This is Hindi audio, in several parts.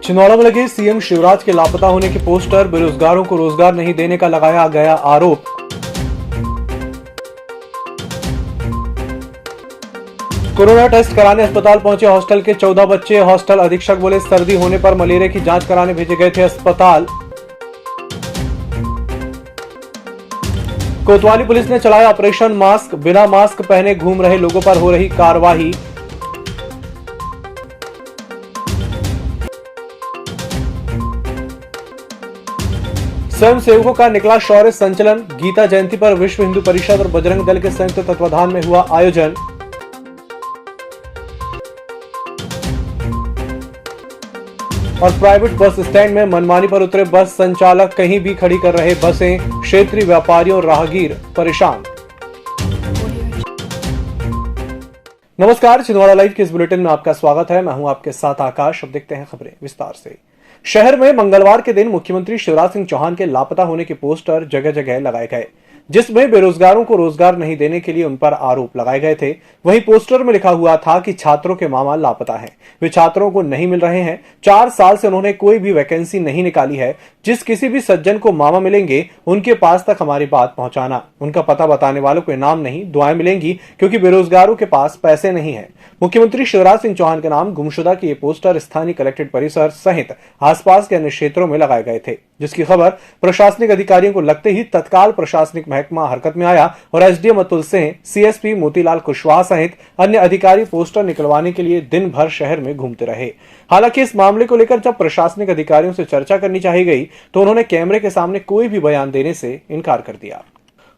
छिंदवाड़ा में लगे सीएम शिवराज के लापता होने के पोस्टर, बेरोजगारों को रोजगार नहीं देने का लगाया गया आरोप। कोरोना टेस्ट कराने अस्पताल पहुंचे हॉस्टल के 14 बच्चे। हॉस्टल अधीक्षक बोले सर्दी होने पर मलेरिया की जांच कराने भेजे गए थे अस्पताल। कोतवाली पुलिस ने चलाया ऑपरेशन मास्क, बिना मास्क पहने घूम रहे लोगों पर हो रही कार्रवाई। स्वयंसेवकों का निकला शौर्य संचलन। गीता जयंती पर विश्व हिंदू परिषद और बजरंग दल के संयुक्त तत्वाधान में हुआ आयोजन। और प्राइवेट बस स्टैंड में मनमानी पर उतरे बस संचालक, कहीं भी खड़ी कर रहे बसें। क्षेत्रीय व्यापारियों और राहगीर परेशान। नमस्कार, छिंदवाड़ा लाइव के इस बुलेटिन में आपका स्वागत है। मैं हूं आपके साथ आकाश। अब देखते हैं खबरें विस्तार से। शहर में मंगलवार के दिन मुख्यमंत्री शिवराज सिंह चौहान के लापता होने के पोस्टर जगह जगह लगाए गए, जिसमें बेरोजगारों को रोजगार नहीं देने के लिए उन पर आरोप लगाए गए थे। वहीं पोस्टर में लिखा हुआ था कि छात्रों के मामा लापता हैं, वे छात्रों को नहीं मिल रहे हैं। 4 साल से उन्होंने कोई भी वैकेंसी नहीं निकाली है। जिस किसी भी सज्जन को मामा मिलेंगे उनके पास तक हमारी बात पहुंचाना। उनका पता बताने वालों को इनाम नहीं, दुआएं मिलेंगी, क्योंकि बेरोजगारों के पास पैसे नहीं है। मुख्यमंत्री शिवराज सिंह चौहान के नाम गुमशुदा के ये पोस्टर स्थानीय कलेक्ट्रेट परिसर सहित आसपास के अन्य क्षेत्रों में लगाए गए थे, जिसकी खबर प्रशासनिक अधिकारियों को लगते ही तत्काल प्रशासनिक महकमा हरकत में आया और एसडीएम अतुल सिंह, सीएसपी मोतीलाल कुशवाहा सहित अन्य अधिकारी पोस्टर निकलवाने के लिए दिन भर शहर में घूमते रहे। हालांकि इस मामले को लेकर जब प्रशासनिक अधिकारियों से चर्चा करनी चाहिए गई तो उन्होंने कैमरे के सामने कोई भी बयान देने से इनकार कर दिया।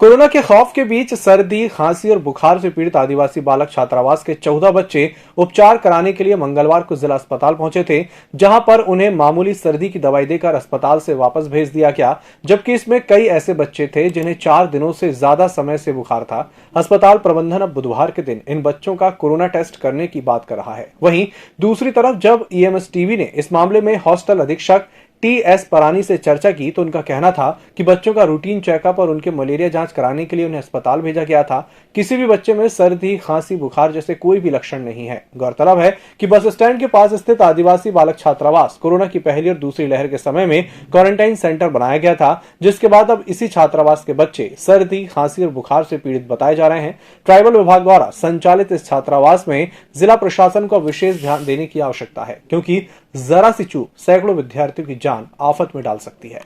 कोरोना के खौफ के बीच सर्दी, खांसी और बुखार से पीड़ित आदिवासी बालक छात्रावास के 14 बच्चे उपचार कराने के लिए मंगलवार को जिला अस्पताल पहुंचे थे, जहां पर उन्हें मामूली सर्दी की दवाई देकर अस्पताल से वापस भेज दिया गया, जबकि इसमें कई ऐसे बच्चे थे जिन्हें 4 दिनों से ज्यादा समय से बुखार था। अस्पताल प्रबंधन अब बुधवार के दिन इन बच्चों का कोरोना टेस्ट करने की बात कर रहा है। वहीं दूसरी तरफ जब ईएमएस टीवी ने इस मामले में हॉस्टल अधीक्षक टी.एस. परानी से चर्चा की तो उनका कहना था कि बच्चों का रूटीन चेकअप और उनके मलेरिया जांच कराने के लिए उन्हें अस्पताल भेजा गया था। किसी भी बच्चे में सर्दी, खांसी, बुखार जैसे कोई भी लक्षण नहीं है। गौरतलब है कि बस स्टैंड के पास स्थित आदिवासी बालक छात्रावास कोरोना की पहली और दूसरी लहर के समय में क्वारंटाइन सेंटर बनाया गया था, जिसके बाद अब इसी छात्रावास के बच्चे सर्दी, खांसी और बुखार से पीड़ित बताए जा रहे हैं। ट्राइबल विभाग द्वारा संचालित इस छात्रावास में जिला प्रशासन को विशेष ध्यान देने की आवश्यकता है, क्योंकि जरा सी चूक सैकड़ों विद्यार्थियों की जान आफत में डाल सकती है।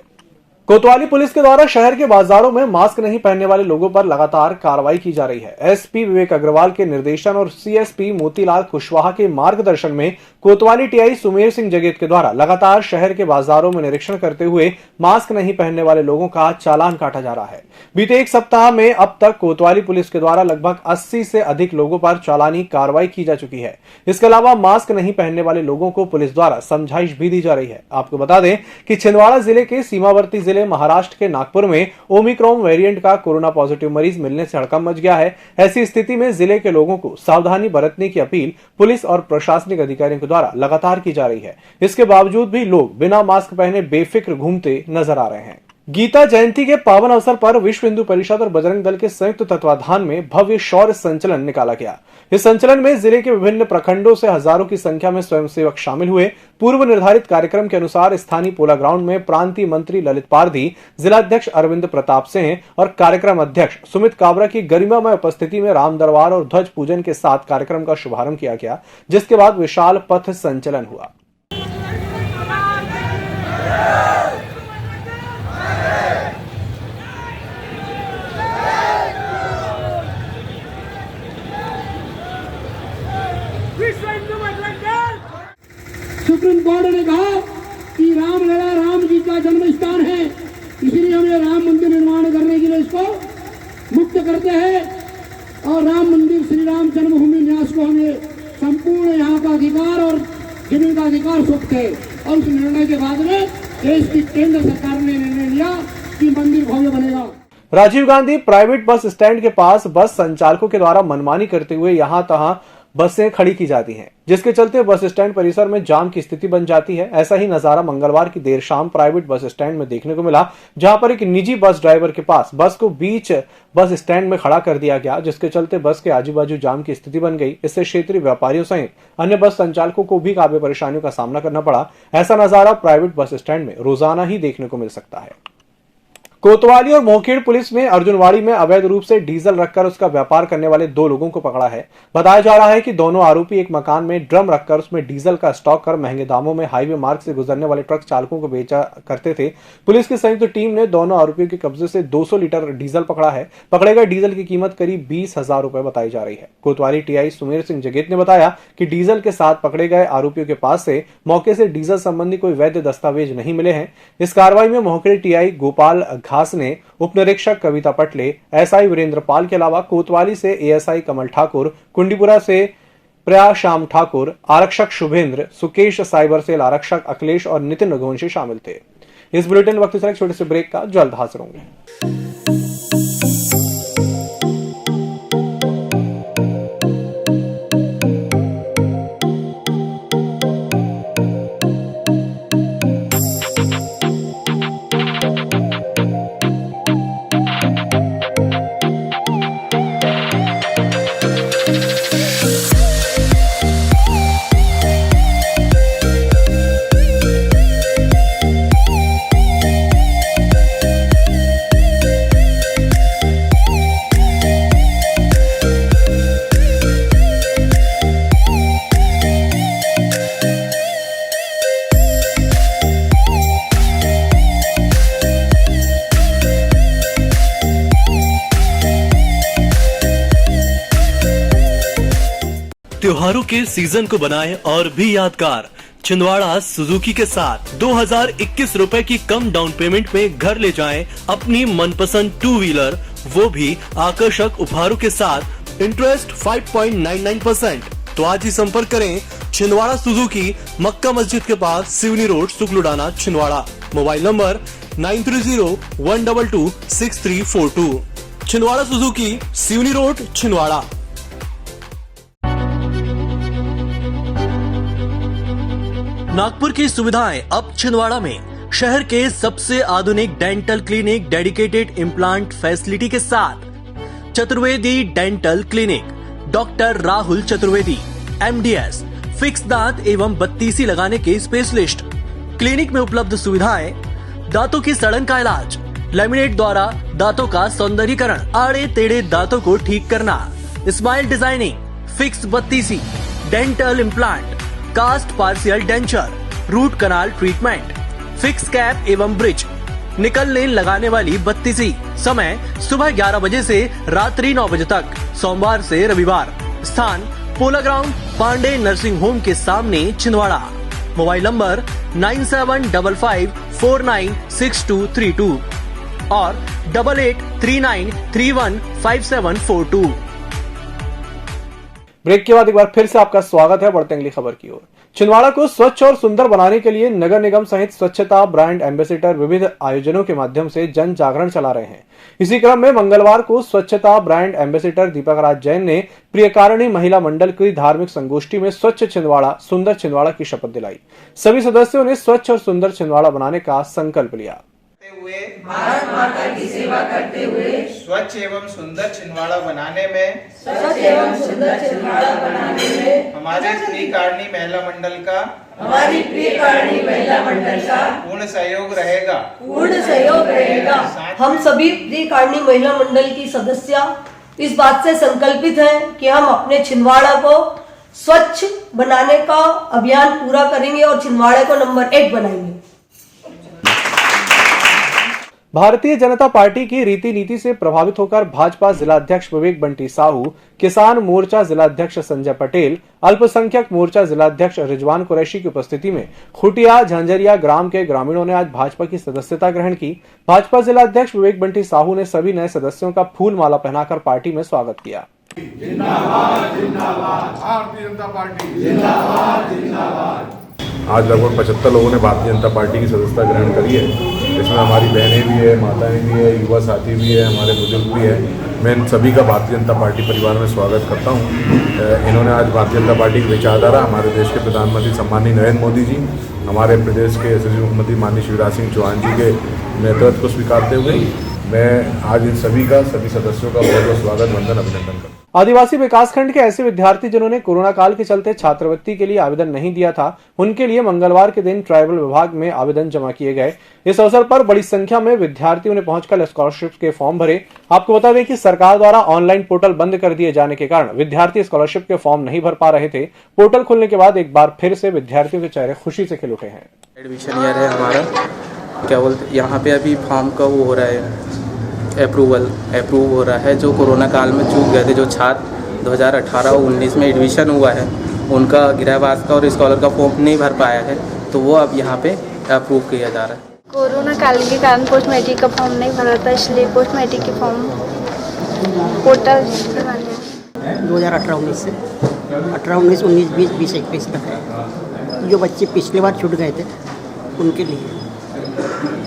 कोतवाली पुलिस के द्वारा शहर के बाजारों में मास्क नहीं पहनने वाले लोगों पर लगातार कार्रवाई की जा रही है। एसपी विवेक अग्रवाल के निर्देशन और सीएसपी मोतीलाल कुशवाहा के मार्गदर्शन में कोतवाली टीआई सुमेर सिंह जगेत के द्वारा लगातार शहर के बाजारों में निरीक्षण करते हुए मास्क नहीं पहनने वाले लोगों का चालान काटा जा रहा है। बीते 1 सप्ताह में अब तक कोतवाली पुलिस के द्वारा लगभग 80 से अधिक लोगों पर चालानी कार्रवाई की जा चुकी है। इसके अलावा मास्क नहीं पहनने वाले लोगों को पुलिस द्वारा समझाइश भी दी जा रही है। आपको बता दें कि छिंदवाड़ा जिले के सीमावर्ती जिले महाराष्ट्र के नागपुर में ओमिक्रॉन वेरिएंट का कोरोना पॉजिटिव मरीज मिलने से हड़कंप मच गया है। ऐसी स्थिति में जिले के लोगों को सावधानी बरतने की अपील पुलिस और प्रशासनिक अधिकारियों के द्वारा लगातार की जा रही है। इसके बावजूद भी लोग बिना मास्क पहने बेफिक्र घूमते नजर आ रहे हैं। गीता जयंती के पावन अवसर पर विश्व हिंदू परिषद और बजरंग दल के संयुक्त तत्वाधान में भव्य शौर्य संचलन निकाला गया। इस संचलन में जिले के विभिन्न प्रखंडों से हजारों की संख्या में स्वयंसेवक शामिल हुए। पूर्व निर्धारित कार्यक्रम के अनुसार स्थानीय पोला ग्राउंड में प्रांतीय मंत्री ललित पारधी, जिलाध्यक्ष अरविंद प्रताप सिंह और कार्यक्रम अध्यक्ष सुमित काबरा की गरिमामय उपस्थिति में राम दरबार और ध्वज पूजन के साथ कार्यक्रम का शुभारंभ किया गया, जिसके बाद विशाल पथ संचलन हुआ। सुप्रीम कोर्ट ने कहा कि रामलला राम जी का जन्म स्थान है, इसलिए हमें राम मंदिर निर्माण करने के लिए इसको मुक्त करते हैं और राम मंदिर श्री राम जन्मभूमि न्यास को हमें संपूर्ण यहाँ का अधिकार और जमीन का अधिकार सौंपते हैं। और उस निर्णय के बाद में देश की केंद्र सरकार ने निर्णय लिया कि मंदिर भव्य बनेगा। Rajiv Gandhi private bus stand के पास बस संचालकों के द्वारा मनमानी करते हुए यहां तहां बसें खड़ी की जाती हैं, जिसके चलते बस स्टैंड परिसर में जाम की स्थिति बन जाती है। ऐसा ही नजारा मंगलवार की देर शाम प्राइवेट बस स्टैंड में देखने को मिला, जहां पर एक निजी बस ड्राइवर के पास बस को बीच बस स्टैंड में खड़ा कर दिया गया, जिसके चलते बस के आजू बाजू जाम की स्थिति बन गई। इससे क्षेत्रीय व्यापारियों सहित अन्य बस संचालकों को भी काफी परेशानियों का सामना करना पड़ा। ऐसा नजारा प्राइवेट बस स्टैंड में रोजाना ही देखने को मिल सकता है। कोतवाली और मोहखेड़ पुलिस ने अर्जुनवाड़ी में अवैध रूप से डीजल रखकर उसका व्यापार करने वाले 2 लोगों को पकड़ा है। बताया जा रहा है कि दोनों आरोपी एक मकान में ड्रम रखकर उसमें डीजल का स्टॉक कर महंगे दामों में हाईवे मार्ग से गुजरने वाले ट्रक चालकों को बेचा करते थे। पुलिस की संयुक्त टीम ने दोनों आरोपियों के कब्जे से 200 लीटर डीजल पकड़ा है। पकड़े गए डीजल की कीमत करीब 20,000 रुपए बताई जा रही है। कोतवाली टीआई सुमेर सिंह जगेत ने बताया कि डीजल के साथ पकड़े गए आरोपियों के पास से मौके से डीजल संबंधी कोई वैध दस्तावेज नहीं मिले हैं। इस कार्रवाई में मोहखेड़ टीआई गोपाल घास ने, उप निरीक्षक कविता पटले, एसआई वीरेंद्र पाल के अलावा कोतवाली से एएसआई कमल ठाकुर, कुंडीपुरा से प्रया श्याम ठाकुर, आरक्षक शुभेंद्र, सुकेश साइबर सेल आरक्षक अखिलेश और नितिन रघुवंशी शामिल थे। इस बुलेटिन वक्त से एक छोटे से ब्रेक का जल्द हाजिर होंगे। त्योहारों के सीजन को बनाएं और भी यादगार। छिंदवाड़ा सुजुकी के साथ 2021 रुपए की कम डाउन पेमेंट में घर ले जाएं अपनी मनपसंद 2 व्हीलर, वो भी आकर्षक उपहारों के साथ। इंटरेस्ट 5.99%। तो आज ही संपर्क करें छिंदवाड़ा सुजुकी, मक्का मस्जिद के पास, Seoni road, Sukludana, Chhindwara. Mobile number 9301226342। Chhindwara Suzuki, Seoni road, Chhindwara. Nagpur की सुविधाएं अब छिंदवाड़ा में। शहर के सबसे आधुनिक dental clinic, dedicated implant facility के साथ। Chaturvedi dental clinic, doctor Rahul Chaturvedi, MDS, fix दांत एवं बत्तीसी लगाने के स्पेशलिस्ट। क्लिनिक में उपलब्ध सुविधाएं: दांतों की सड़न का इलाज, लैमिनेट द्वारा दांतों का सौंदर्यीकरण, आड़े टेढ़े दांतों को ठीक करना, स्माइल डिजाइनिंग, फिक्स बत्तीसी, dental implant, cast partial denture, root canal treatment, fix cap एवं ब्रिज, निकल लेन लगाने वाली बत्तीसी। समय सुबह 11 बजे से रात्रि 9 बजे तक, सोमवार से रविवार। स्थान पोला ग्राउंड, पांडे नर्सिंग होम के सामने, छिंदवाड़ा। मोबाइल नंबर 9755496232 और 8839315742। ब्रेक के बाद एक बार फिर से आपका स्वागत है। बढ़ते अगली खबर की ओर। छिंदवाड़ा को स्वच्छ और सुंदर बनाने के लिए नगर निगम सहित स्वच्छता ब्रांड एम्बेसडर विविध आयोजनों के माध्यम से जन जागरण चला रहे हैं। इसी क्रम में मंगलवार को स्वच्छता ब्रांड एम्बेसडर दीपक राज जैन ने प्रियकारिणी महिला मंडल की धार्मिक संगोष्ठी में स्वच्छ छिंदवाड़ा, सुंदर छिंदवाड़ा की शपथ दिलाई। सभी सदस्यों ने स्वच्छ और सुंदर छिंदवाड़ा बनाने का संकल्प लिया। भारत माता की सेवा करते हुए स्वच्छ एवं सुंदर छिंदवाड़ा बनाने में हमारे प्रियकारिणी महिला मंडल का पूर्ण सहयोग रहेगा। हम सभी प्रियकारिणी महिला मंडल की सदस्य इस बात से संकल्पित हैं कि हम अपने छिंदवाड़ा को स्वच्छ बनाने का अभियान पूरा करेंगे और छिंदवाड़ा को नंबर 1 बनाएंगे। भारतीय जनता पार्टी की रीति नीति से प्रभावित होकर भाजपा जिलाध्यक्ष विवेक बंटी साहू, किसान मोर्चा जिलाध्यक्ष संजय पटेल, अल्पसंख्यक मोर्चा जिलाध्यक्ष रिजवान कुरैशी की उपस्थिति में खुटिया झंझरिया ग्राम के ग्रामीणों ने आज भाजपा की सदस्यता ग्रहण की। भाजपा जिलाध्यक्ष विवेक बंटी साहू ने सभी नए सदस्यों का फूल माला पहनाकर पार्टी में स्वागत किया। जिंदाबाद जिंदाबाद भारतीय जनता पार्टी जिंदाबाद जिंदाबाद। आज लगभग 75 लोगों ने भारतीय जनता पार्टी की सदस्यता ग्रहण करी है। इसमें हमारी बहनें भी है, माताएं भी है, युवा साथी भी है, हमारे बुजुर्ग भी है। मैं इन सभी का भारतीय जनता पार्टी परिवार में स्वागत करता हूँ। इन्होंने आज भारतीय जनता पार्टी की विचारधारा हमारे देश के प्रधानमंत्री सम्माननीय नरेंद्र मोदी जी, हमारे प्रदेश के यशस्वी मुख्यमंत्री माननीय शिवराज सिंह चौहान जी के नेतृत्व को स्वीकारते हुए मैं आज इन सभी का, सभी सदस्यों का बहुत बहुत स्वागत, वंदन, अभिनंदन करता हूँ। आदिवासी विकासखंड के ऐसे विद्यार्थी जिन्होंने कोरोना काल के चलते छात्रवृत्ति के लिए आवेदन नहीं दिया था, उनके लिए मंगलवार के दिन ट्राइबल विभाग में आवेदन जमा किए गए। इस अवसर पर बड़ी संख्या में विद्यार्थियों ने पहुंचकर स्कॉलरशिप के फॉर्म भरे। आपको बता दें कि सरकार द्वारा ऑनलाइन पोर्टल बंद कर दिए जाने के कारण विद्यार्थी स्कॉलरशिप के फॉर्म नहीं भर पा रहे थे। पोर्टल खुलने के बाद एक बार फिर से विद्यार्थियों के चेहरे खुशी से खिल उठे हैं। एडमिशन ईयर है हमारा, क्या बोलते यहाँ पे अभी फॉर्म का वो हो रहा है, अप्रूव हो रहा है। जो कोरोना काल में चूक गए थे, जो छात्र 2018 और 19 में एडमिशन हुआ है, उनका गृहवास का और स्कॉलर का फॉर्म नहीं भर पाया है, तो वो अब यहाँ पे अप्रूव किया जा रहा है। कोरोना काल के कारण पोस्ट मैट्रिक का फॉर्म नहीं भरा था, इसलिए पोस्ट मैट्रिक के फॉर्म पोर्टल से भरने 2018-19 से 18-19, 19, 20, 20, 21 तक है। जो बच्चे पिछली बार छूट गए थे उनके लिए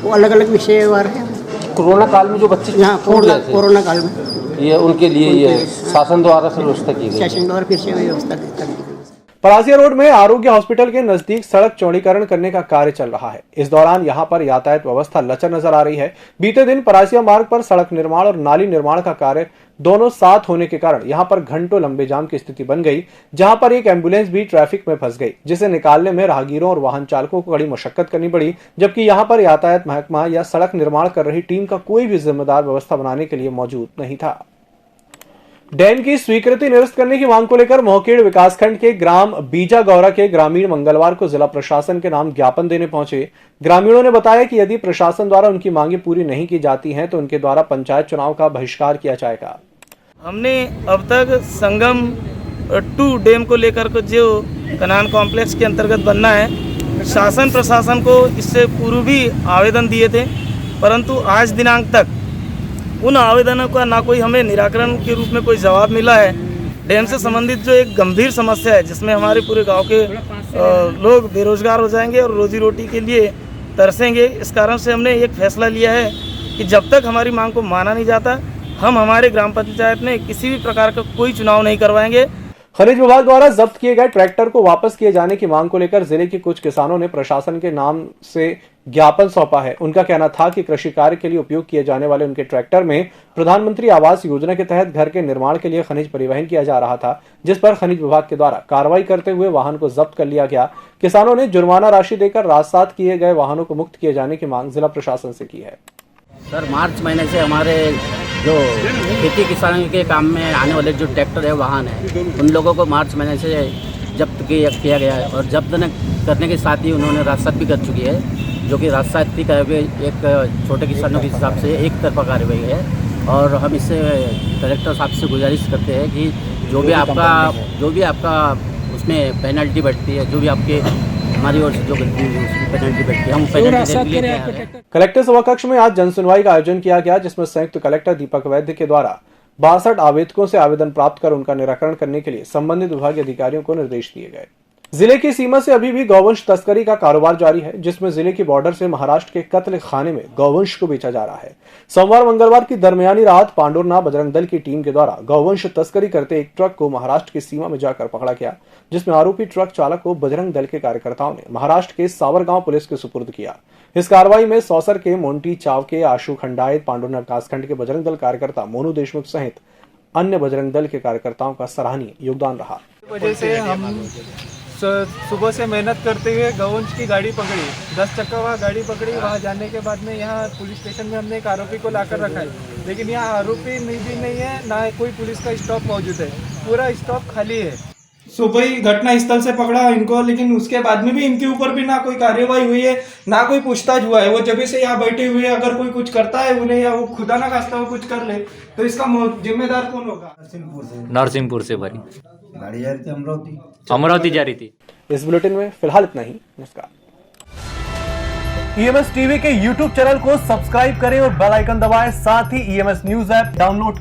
वो अलग अलग विषयवार है। कोरोना काल में जो बच्चे यहाँ कोरोना काल में ये उनके लिए ये शासन द्वारा से व्यवस्था की गई, शासन द्वारा फिर से व्यवस्था कर दी गई। परासिया रोड में आरोग्य हॉस्पिटल के नजदीक सड़क चौड़ीकरण करने का कार्य चल रहा है। इस दौरान यहां पर यातायात व्यवस्था लचर नजर आ रही है। बीते दिन परासिया मार्ग पर सड़क निर्माण और नाली निर्माण का कार्य दोनों साथ होने के कारण यहां पर घंटों लंबे जाम की स्थिति बन गई, जहां पर एक एम्बुलेंस भी ट्रैफिक में फंस गई, जिसे निकालने में राहगीरों और वाहन चालकों को कड़ी मशक्कत करनी पड़ी। जबकि यहां पर यातायात महकमा या सड़क निर्माण कर रही टीम का कोई भी जिम्मेदार व्यवस्था बनाने के लिए मौजूद नहीं था। डैम की स्वीकृति निरस्त करने की मांग को लेकर मोहखेड़ विकासखंड के ग्राम बीजा गौरा के ग्रामीण मंगलवार को जिला प्रशासन के नाम ज्ञापन देने पहुंचे। ग्रामीणों ने बताया कि यदि प्रशासन द्वारा उनकी मांगे पूरी नहीं की जाती हैं तो उनके द्वारा पंचायत चुनाव का बहिष्कार किया जाएगा। हमने अब तक संगम 2 डैम को लेकर के जो कनान कॉम्प्लेक्स के अंतर्गत बनना है, शासन प्रशासन को इससे पूर्व भी आवेदन दिए थे, परंतु आज दिनांक तक उन आवेदनों का ना कोई हमें निराकरण के रूप में कोई जवाब मिला है। डैम से संबंधित जो एक गंभीर समस्या है, जिसमें हमारे पूरे गांव के लोग बेरोजगार हो जाएंगे और रोजी रोटी के लिए तरसेंगे, इस कारण से हमने एक फैसला लिया है कि जब तक हमारी मांग को माना नहीं जाता, हम हमारे ग्राम पंचायत में किसी भी प्रकार का कोई चुनाव नहीं करवाएंगे। खनिज विभाग द्वारा जब्त किए गए ट्रैक्टर को वापस किए जाने की मांग को लेकर जिले के कुछ किसानों ने प्रशासन के नाम से ज्ञापन सौंपा है। उनका कहना था कि कृषि कार्य के लिए उपयोग किए जाने वाले उनके ट्रैक्टर में प्रधानमंत्री आवास योजना के तहत घर के निर्माण के लिए खनिज परिवहन किया जा रहा था, जिस पर खनिज विभाग के द्वारा कार्रवाई करते हुए वाहन को जब्त कर लिया गया। किसानों ने जुर्माना राशि देकर राजसात किए गए वाहनों को मुक्त किए जाने की मांग जिला प्रशासन से की है। सर, मार्च महीने से हमारे जो खेती किसानी के काम में आने वाले जो ट्रैक्टर है, वाहन है, उन लोगों को मार्च महीने से जब्त किया गया है और जब्त करने के साथ ही उन्होंने राजसात भी कर चुकी है, जो कि राजसात की कार्रवाई एक छोटे किसानों के हिसाब से एक तरफा कार्रवाई है। और हम इससे कलेक्टर साहब से गुजारिश करते हैं कि जो भी आपका उसमें पेनल्टी बढ़ती है, जो भी आपके हमारी ओर से जो पेनल्टी बैठती है, हम पेनल्टी। कलेक्टर सभा कक्ष में आज जनसुनवाई का आयोजन किया गया, जिसमें संयुक्त कलेक्टर दीपक वैद्य के द्वारा 62 आवेदकों से आवेदन प्राप्त कर उनका निराकरण करने के लिए संबंधित विभागीय अधिकारियों को निर्देश दिए गए। जिले की सीमा से अभी भी गौवंश तस्करी का कारोबार जारी है, जिसमें जिले की बॉर्डर से महाराष्ट्र के कत्ल खाने में गौवंश को बेचा जा रहा है। सोमवार मंगलवार की दरमियानी रात पांडुरना बजरंग दल की टीम के द्वारा गौवंश तस्करी करते एक ट्रक को महाराष्ट्र की सीमा में जाकर पकड़ा गया, जिसमें आरोपी ट्रक चालक को बजरंग दल के कार्यकर्ताओं ने महाराष्ट्र के सावरगांव पुलिस के सुपुर्द किया। इस कार्रवाई में सौसर के मोंटी चावके, आशु खंडायत, पांडुरना विकासखंड के बजरंग दल कार्यकर्ता मोनू देशमुख सहित अन्य बजरंग दल के कार्यकर्ताओं का सराहनीय योगदान रहा। वजह से हम सुबह से मेहनत करते हुए गौवंश की गाड़ी पकड़ी, 10 चक्का वहाँ गाड़ी पकड़ी। वहाँ जाने के बाद में यहाँ पुलिस स्टेशन में हमने एक आरोपी को लाकर रखा है, लेकिन यहाँ आरोपी भी नहीं है, ना कोई पुलिस का स्टॉप मौजूद है, पूरा स्टॉप खाली है। सुबह ही घटना स्थल से पकड़ा इनको, लेकिन उसके बाद में भी इनके ऊपर भी ना कोई कार्यवाही हुई है, ना कोई पूछताछ हुआ है। वो जब से यहाँ बैठे हुए, अगर कोई कुछ करता है उन्हें, या वो खुदा ना खास्ता वो कुछ कर ले, तो इसका जिम्मेदार कौन होगा? नरसिंहपुर से भरी गाड़ी जा रही थी, अमरावती जा रही थी। इस बुलेटिन में फिलहाल इतना ही। नमस्कार। ईएमएस टीवी के यूट्यूब चैनल को सब्सक्राइब करें और बेल आइकन दबाएं, साथ ही ईएमएस न्यूज ऐप डाउनलोड करें।